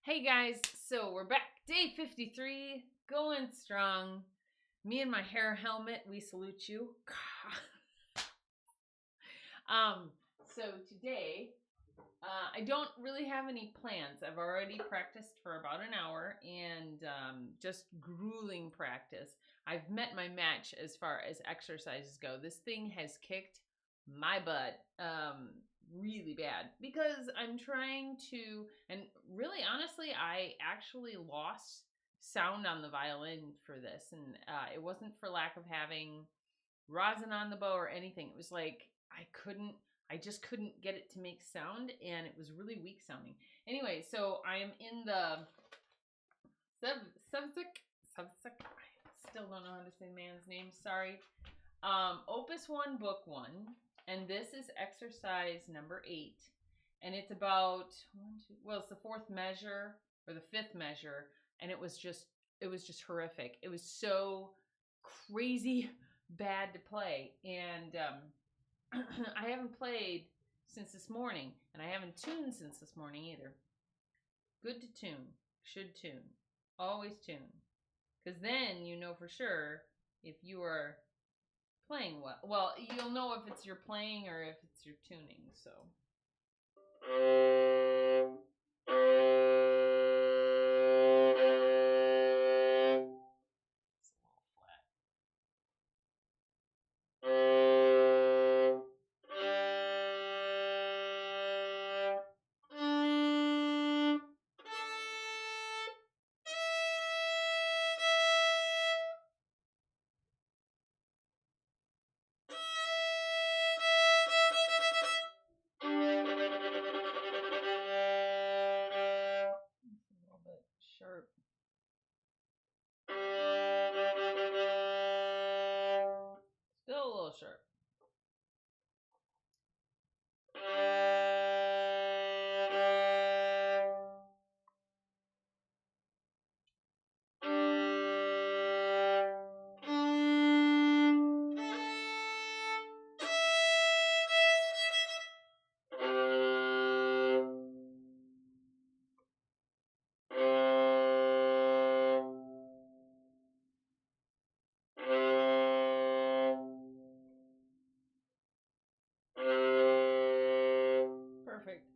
Hey guys, so we're back. Day 53, going strong. Me and my hair helmet, we salute you. So today, I don't really have any plans. I've already practiced for about an hour and just grueling practice. I've met my match as far as exercises go. This thing has kicked my butt really bad because I'm trying to, and really honestly, I actually lost sound on the violin for this, and it wasn't for lack of having rosin on the bow or anything. It was like I just couldn't get it to make sound, and it was really weak sounding. Anyway, so I am in the Subsic. I still don't know how to say man's name. Sorry. Opus 1, Book 1, and this is exercise number 8, and it's about it's the fourth measure or the fifth measure, and it was just horrific. It was so crazy bad to play, and I haven't played since this morning, and I haven't tuned since this morning either. Good to tune, should tune, always tune, because then you know for sure if you are playing well. Well, you'll know if it's your playing or if it's your tuning, so. Sharp. Still a little sharp. Perfect.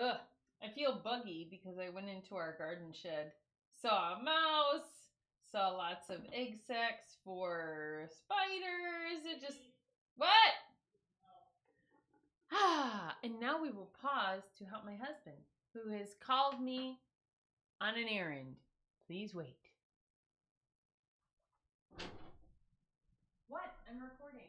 Ugh, I feel buggy because I went into our garden shed, saw a mouse, saw lots of egg sacs for spiders. It just, what? And now we will pause to help my husband, who has called me on an errand. Please wait. What? I'm recording.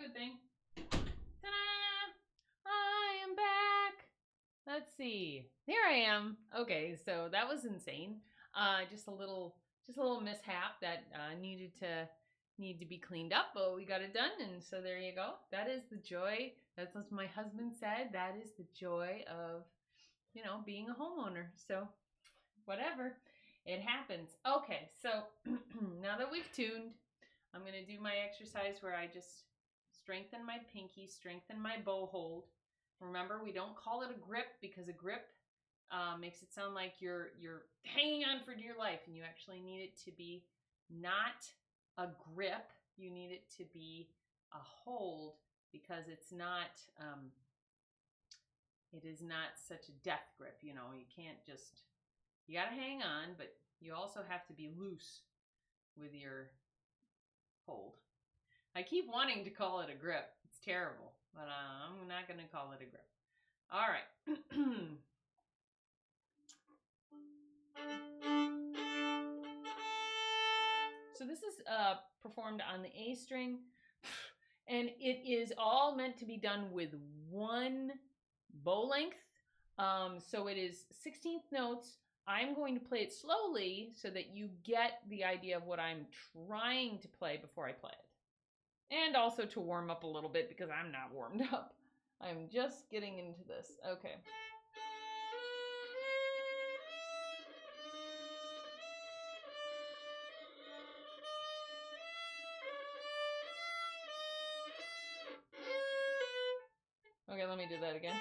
good thing. Ta-da! I am back. Let's see. Here I am. Okay, so that was insane. Just a little mishap that needed to be cleaned up, but we got it done, and so there you go. That is the joy. That's what my husband said. That is the joy of, being a homeowner. So whatever, it happens. Okay, so now that we've tuned, I'm going to do my exercise where I just strengthen my pinky, strengthen my bow hold. Remember, we don't call it a grip because a grip makes it sound like you're hanging on for dear life, and you actually need it to be not a grip. You need it to be a hold, because it's not it is not such a death grip. You can't just, you got to hang on, but you also have to be loose with your hold. I keep wanting to call it a grip. It's terrible, but I'm not going to call it a grip. All right. So this is performed on the A string, and it is all meant to be done with one bow length. So it is 16th notes. I'm going to play it slowly so that you get the idea of what I'm trying to play before I play it. And also to warm up a little bit, because I'm not warmed up. I'm just getting into this. Okay. Okay, let me do that again.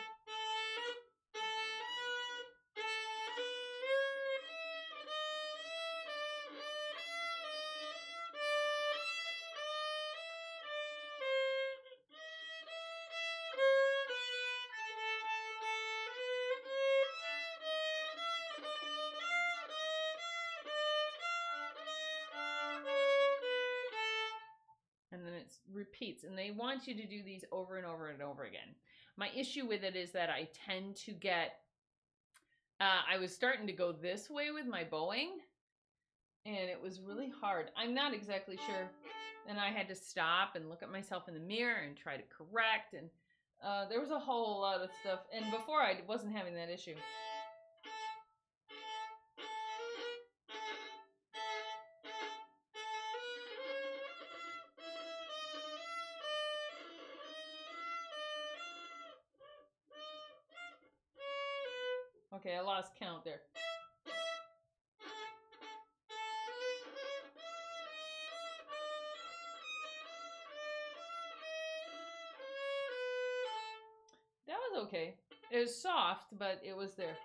And then it repeats, and they want you to do these over and over and over again. My issue with it is that I tend to get, I was starting to go this way with my bowing, and it was really hard. I'm not exactly sure. And I had to stop and look at myself in the mirror and try to correct, and there was a whole lot of stuff. And before, I wasn't having that issue. Okay, I lost count there. That was okay. It was soft, but it was there.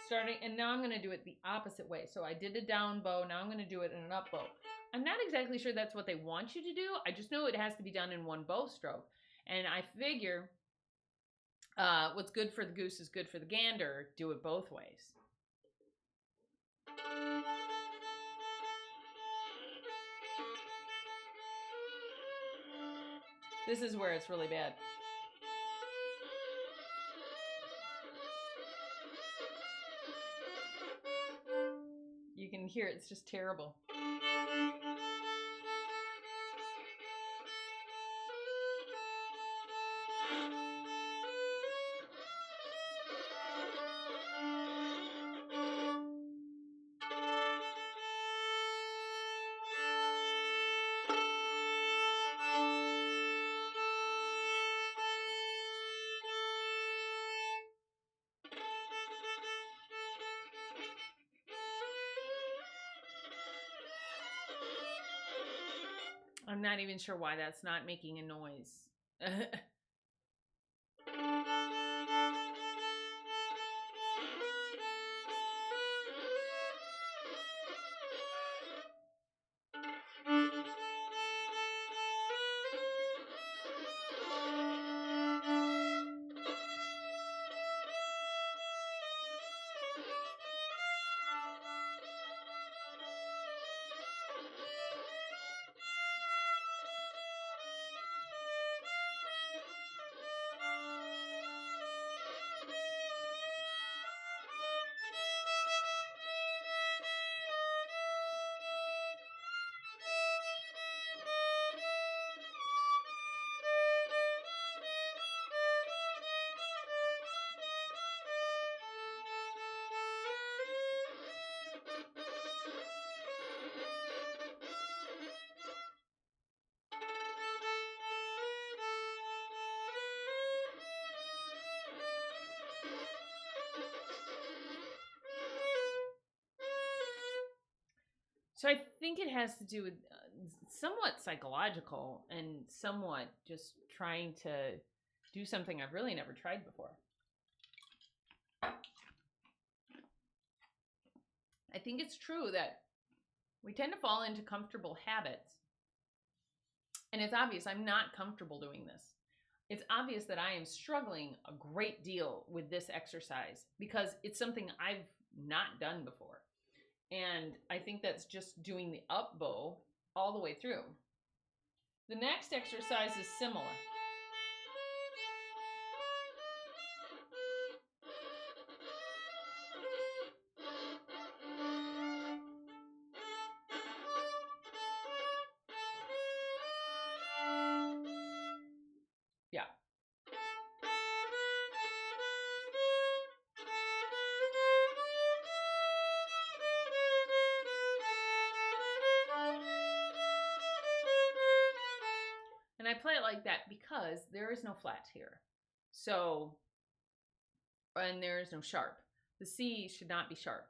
Starting, and now I'm going to do it the opposite way. So I did a down bow, now I'm going to do it in an up bow. I'm not exactly sure that's what they want you to do. I just know it has to be done in one bow stroke. And I figure what's good for the goose is good for the gander. Do it both ways. This is where it's really bad. You can hear it's just terrible. I'm not even sure why that's not making a noise. So I think it has to do with somewhat psychological and somewhat just trying to do something I've really never tried before. I think it's true that we tend to fall into comfortable habits. And it's obvious I'm not comfortable doing this. It's obvious that I am struggling a great deal with this exercise because it's something I've not done before. And I think that's just doing the up bow all the way through. The next exercise is similar. Yeah. And I play it like that because there is no flat here. So, and there is no sharp. The C should not be sharp.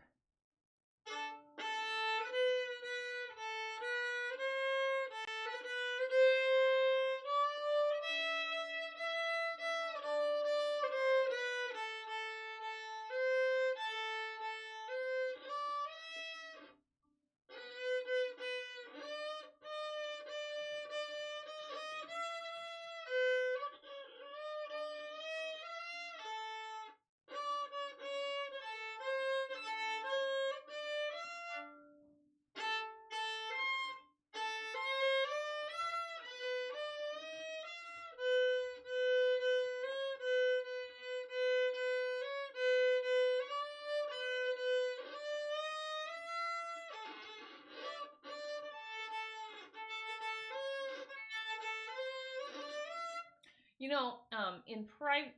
You know, in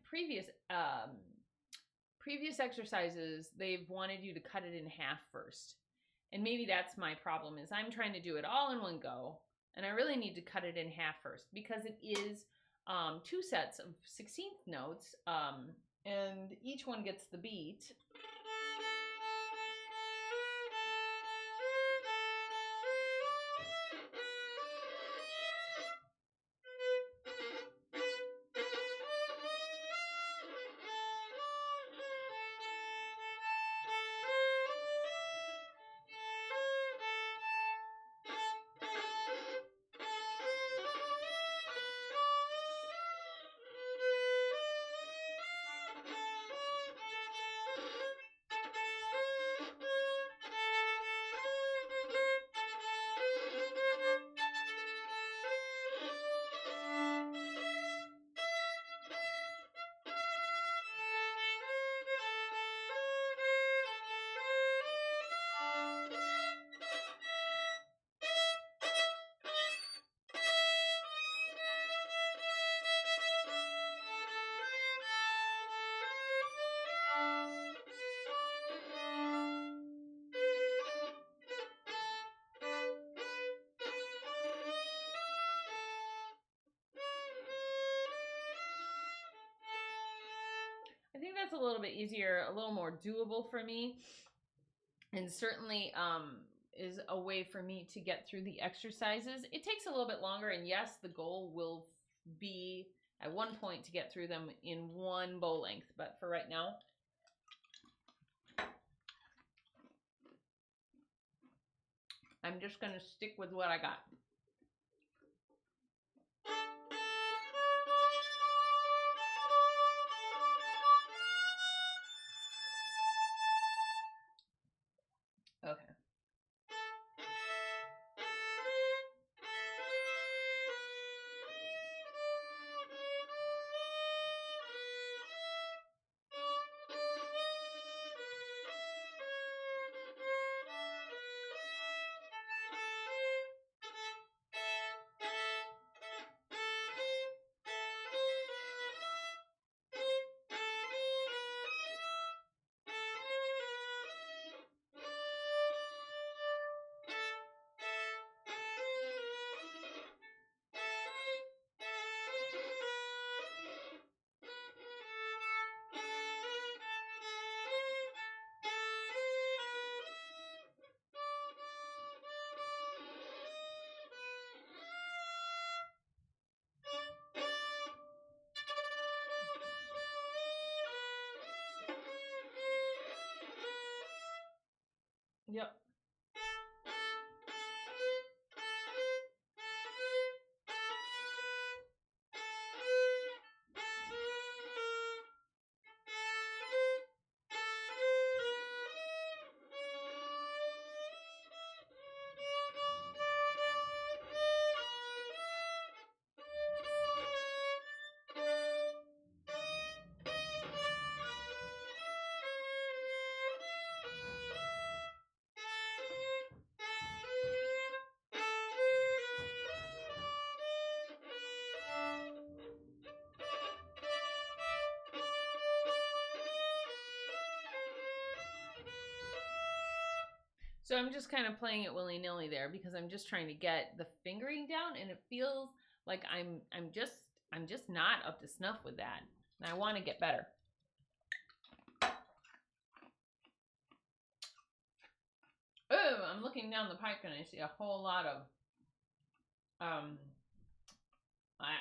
previous exercises, they've wanted you to cut it in half first. And maybe that's my problem is I'm trying to do it all in one go, and I really need to cut it in half first because it is 2 sets of 16th notes, and each one gets the beat. I think that's a little bit easier, a little more doable for me, and certainly is a way for me to get through the exercises. It takes a little bit longer, and yes, the goal will be at one point to get through them in one bow length, but for right now, I'm just going to stick with what I got. Okay. Yep. So I'm just kind of playing it willy-nilly there because I'm just trying to get the fingering down, and it feels like I'm just not up to snuff with that. And I want to get better. Oh, I'm looking down the pike and I see a whole lot of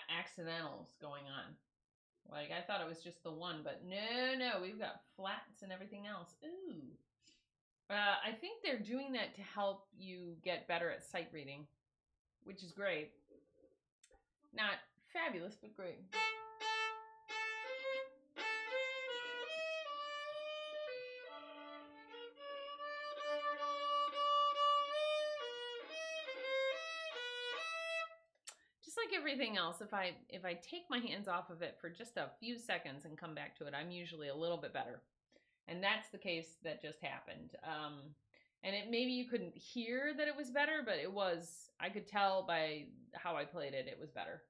accidentals going on. Like, I thought it was just the one, but no, we've got flats and everything else. Ooh. I think they're doing that to help you get better at sight reading, which is great. Not fabulous, but great. Just like everything else, if I take my hands off of it for just a few seconds and come back to it, I'm usually a little bit better. And that's the case that just happened. And maybe you couldn't hear that it was better, but it was. I could tell by how I played it, it was better.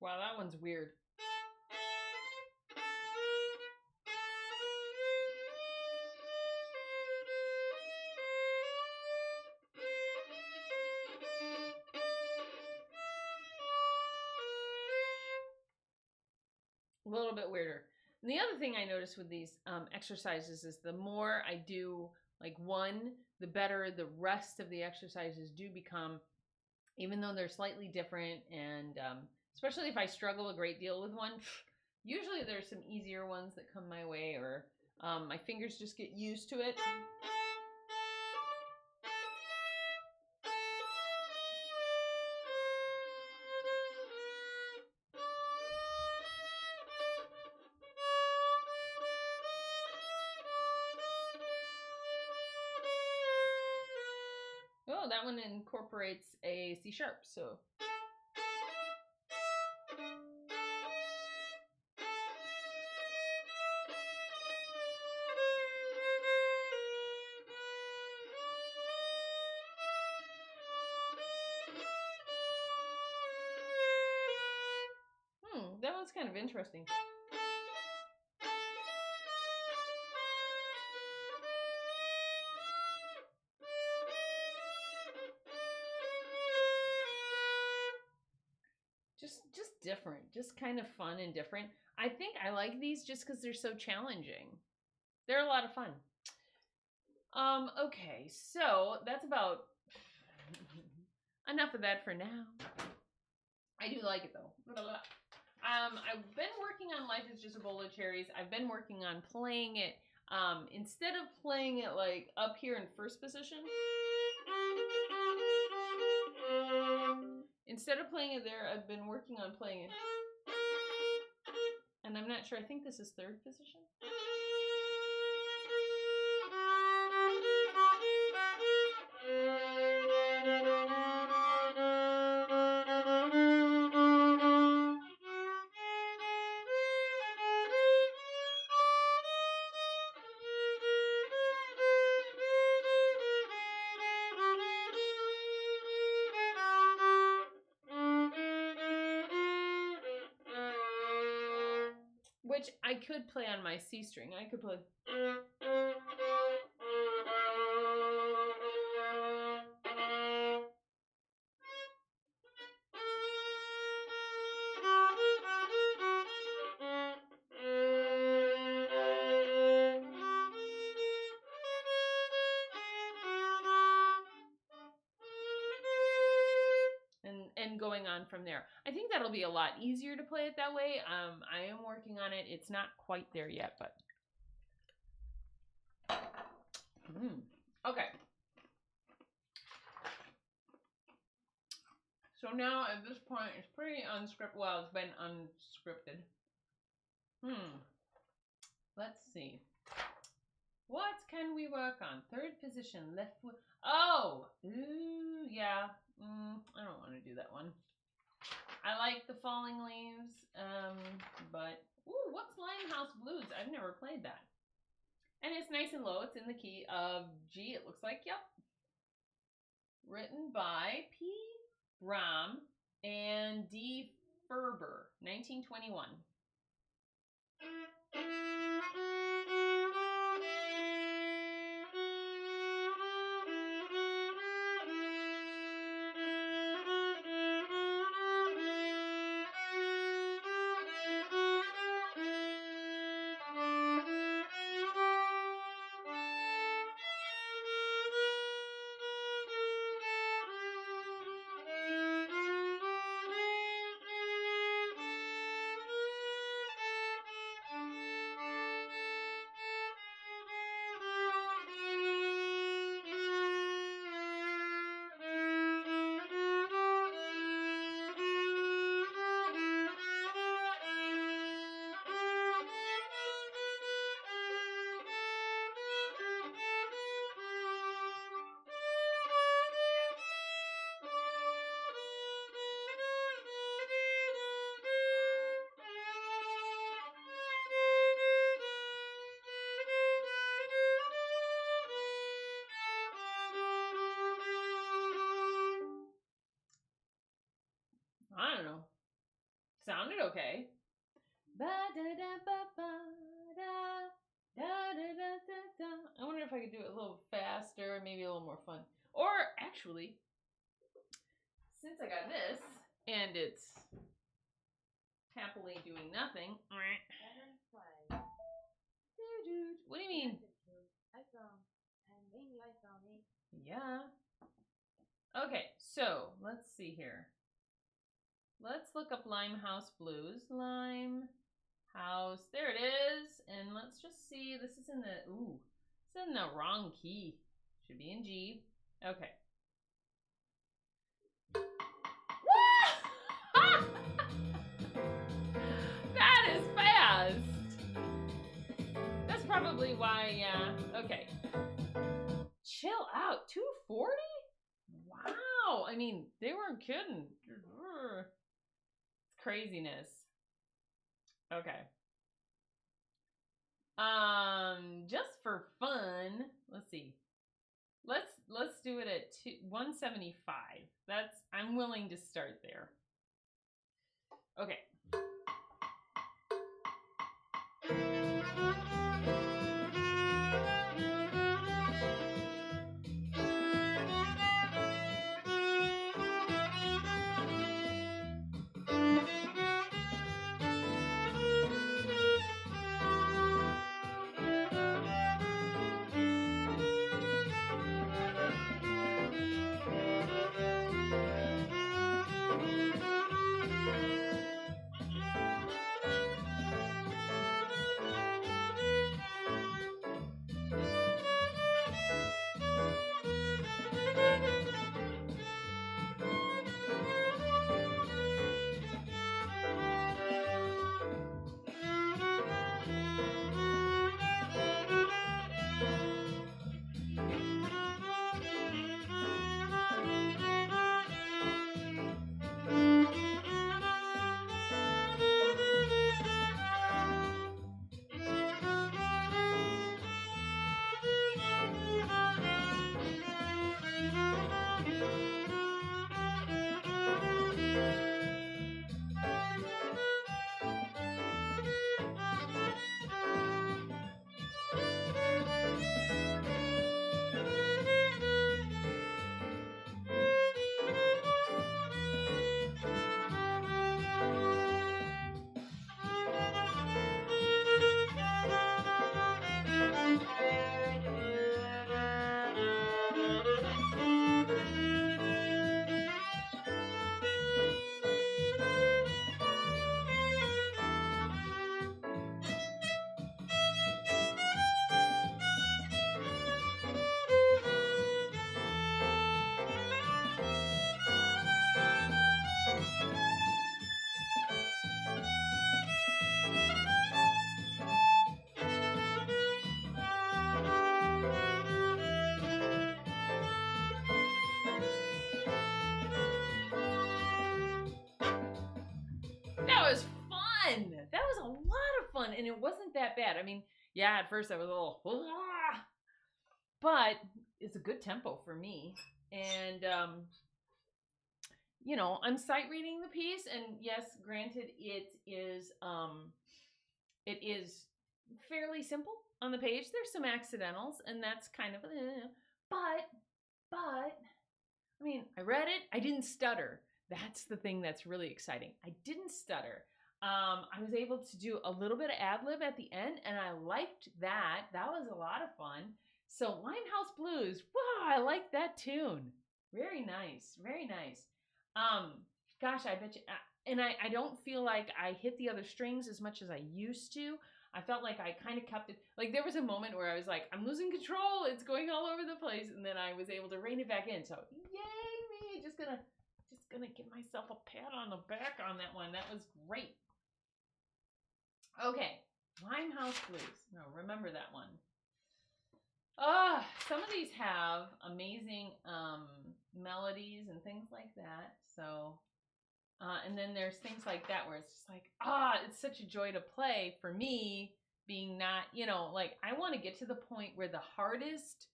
Wow, that one's weird. A little bit weirder. And the other thing I noticed with these exercises is the more I do like one, the better the rest of the exercises do become, even though they're slightly different. And especially if I struggle a great deal with one, usually there's some easier ones that come my way, or my fingers just get used to it. Oh, that one incorporates a C sharp, so. That one's kind of interesting. Just different, just kind of fun and different. I think I like these just because they're so challenging. They're a lot of fun. Okay, so that's about enough of that for now. I do like it though. I've been working on Life is Just a Bowl of Cherries. I've been working on playing it, instead of playing it like up here in first position, instead of playing it there, I've been working on playing it. And I'm not sure, I think this is third position. Which I could play on my C string. I could play. and going on from there. I think that'll be a lot easier to play it that way. I am working on it. It's not quite there yet, but okay. So now at this point, it's pretty unscripted. Well, it's been unscripted. Let's see. What can we work on? Third position, left foot. Oh, ooh, yeah. I don't want to do that one. I like the falling leaves, but ooh, what's Limehouse Blues? I've never played that. And it's nice and low. It's in the key of G. It looks like, yep. Written by P. Bram and D. Ferber, 1921. I don't know. Sounded okay. I wonder if I could do it a little faster, maybe a little more fun. Or actually, since I got this and it's happily doing nothing. What do you mean? Yeah. Okay, so let's see here. Let's look up Limehouse Blues. Limehouse. There it is. And let's just see. This is in the it's in the wrong key. Should be in G. Okay. That is fast. That's probably why, yeah. Okay. Chill out. 240? Wow. I mean, they weren't kidding. It's craziness. Okay. Just for fun, let's see. Let's do it at 175. I'm willing to start there. Okay. fun, and it wasn't that bad. I mean, yeah, at first I was a little, but it's a good tempo for me. And you know, I'm sight reading the piece, and yes, granted, it is fairly simple on the page. There's some accidentals, and that's kind of, but I mean, I read it. I didn't stutter. That's the thing that's really exciting. I didn't stutter. I was able to do a little bit of ad lib at the end, and I liked that. That was a lot of fun. So Limehouse Blues, wow, I like that tune. Very nice, very nice. Gosh, I bet you, and I don't feel like I hit the other strings as much as I used to. I felt like I kind of kept it, like there was a moment where I was like, I'm losing control. It's going all over the place. And then I was able to rein it back in. So yay me. Just gonna give myself a pat on the back on that one. That was great. Okay. Limehouse Blues. No, remember that one. Some of these have amazing melodies and things like that. So and then there's things like that where it's just like, it's such a joy to play for me, being not, you know, like I want to get to the point where the hardest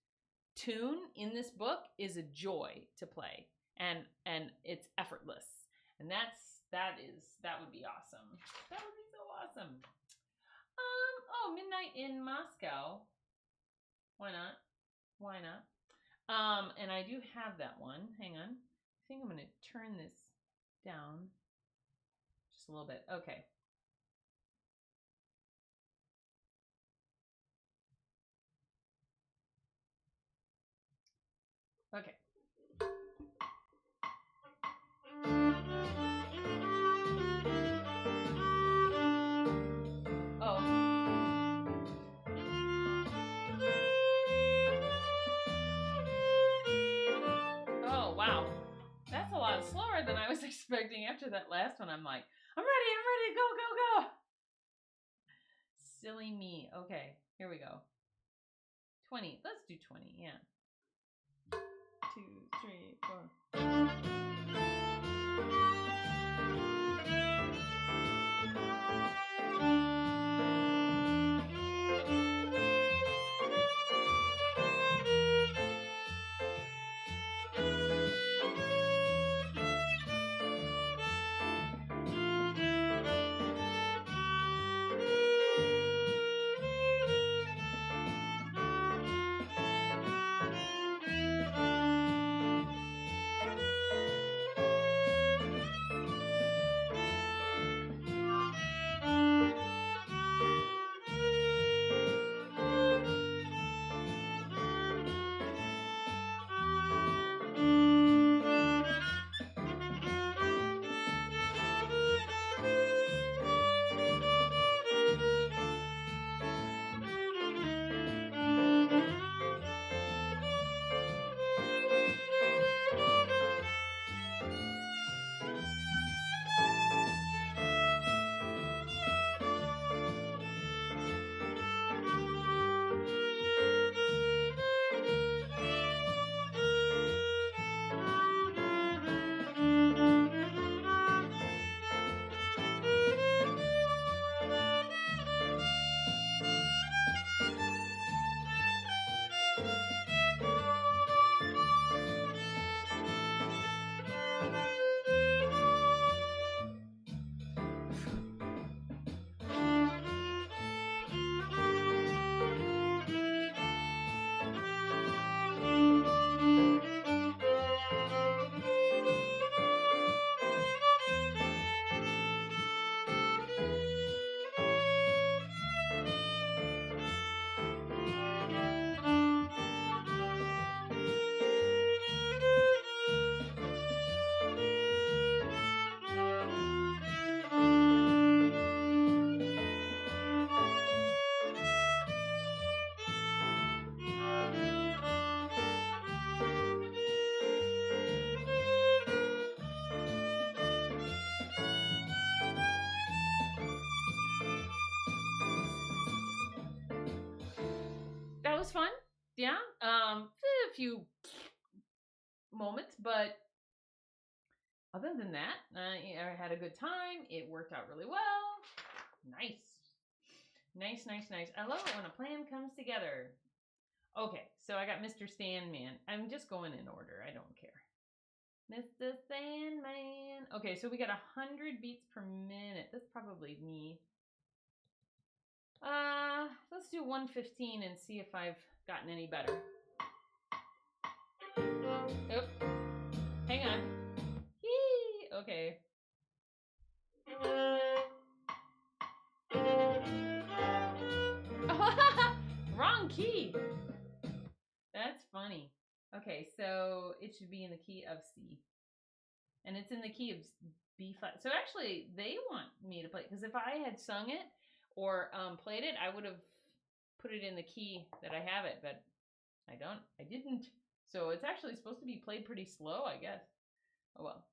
tune in this book is a joy to play, and it's effortless. And that would be awesome. That would be so awesome. Midnight in Moscow. Why not? Why not? And I do have that one. Hang on. I think I'm going to turn this down just a little bit. Okay. Okay. Oh, wow. That's a lot slower than I was expecting. After that last one, I'm like, I'm ready, go. Silly me. Okay, here we go. 20. Let's do 20, yeah. 2, 3, 4. That was fun. Yeah. A few moments, but other than that, I had a good time. It worked out really well. Nice. Nice, nice, nice. I love it when a plan comes together. Okay, so I got Mr. Sandman. I'm just going in order. I don't care. Mr. Sandman. Okay, so we got 100 beats per minute. That's probably me. Let's do 115 and see if I've gotten any better. Oop. Hang on. Yee. Okay. Wrong key. That's funny. Okay, so it should be in the key of C. And it's in the key of B flat. So actually, they want me to play, because if I had sung it or played it, I would have put it in the key that I have it, but I didn't. So it's actually supposed to be played pretty slow, I guess. Oh well.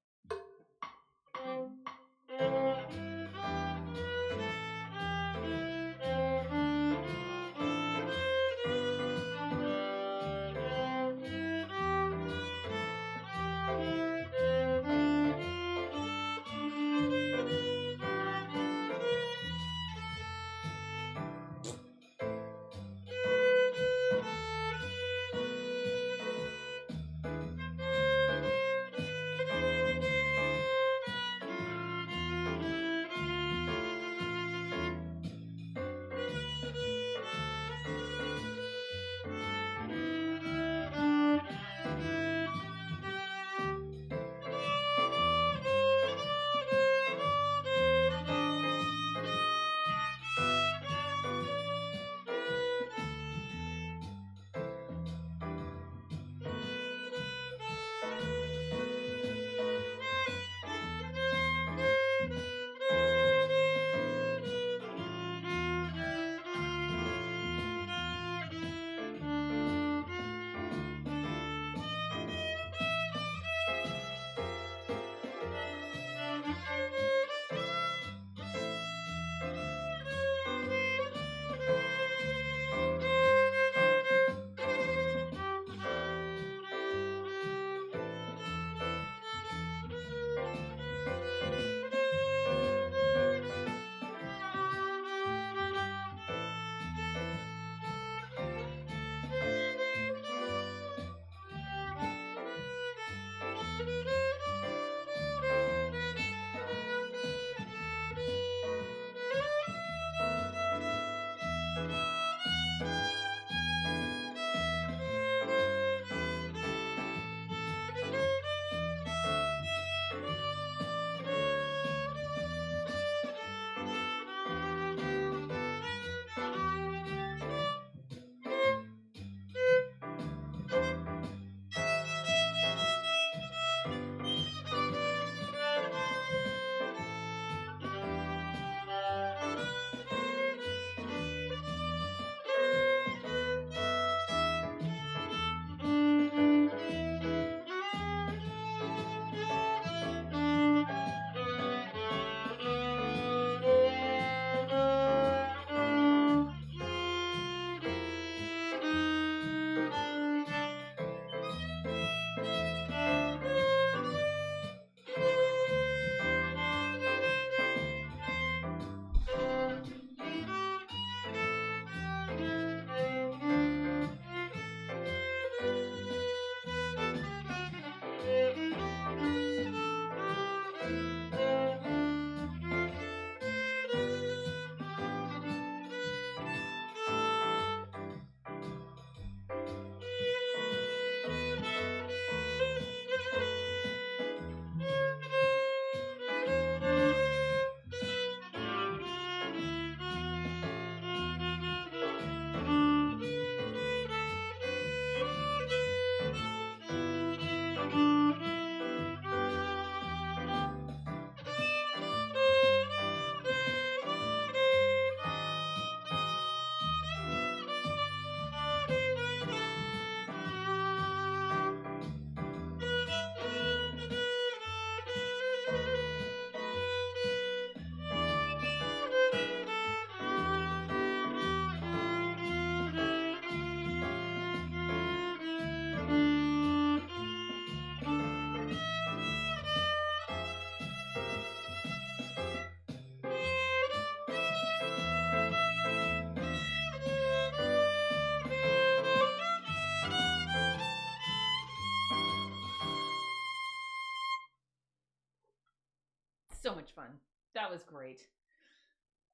so much fun. That was great.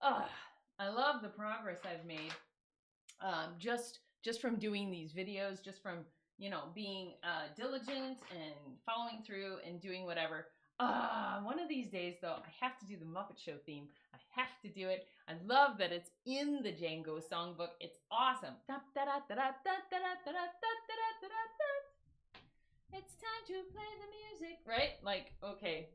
I love the progress I've made. Just from doing these videos, just from, you know, being diligent and following through and doing whatever. One of these days, though, I have to do the Muppet Show theme. I have to do it. I love that it's in the Django songbook. It's awesome. It's time to play the music, right? Like, okay.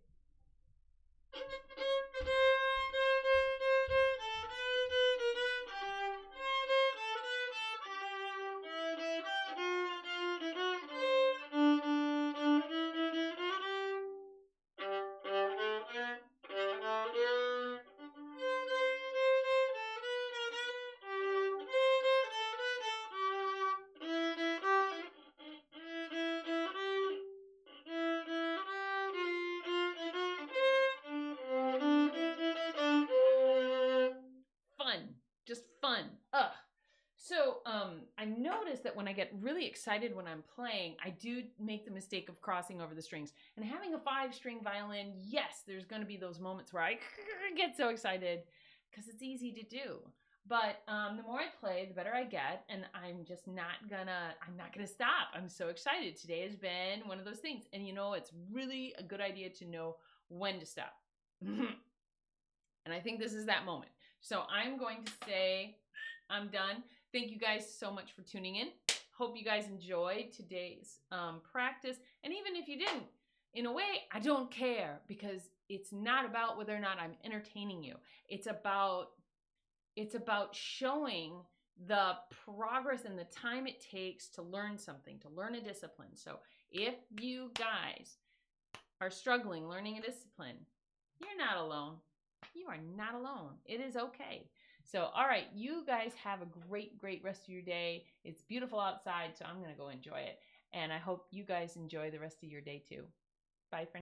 Fun, just fun. So I noticed that when I get really excited when I'm playing, I do make the mistake of crossing over the strings. And having a 5-string violin, yes, there's going to be those moments where I get so excited because it's easy to do. But the more I play, the better I get, and I'm not gonna stop. I'm so excited. Today has been one of those things, and you know, it's really a good idea to know when to stop. And I think this is that moment. So I'm going to say I'm done. Thank you guys so much for tuning in. Hope you guys enjoyed today's practice. And even if you didn't, in a way, I don't care, because it's not about whether or not I'm entertaining you. It's about showing the progress and the time it takes to learn something, to learn a discipline. So if you guys are struggling learning a discipline, you're not alone. You are not alone. It is okay. So, all right, you guys have a great, great rest of your day. It's beautiful outside, so I'm going to go enjoy it. And I hope you guys enjoy the rest of your day too. Bye for now.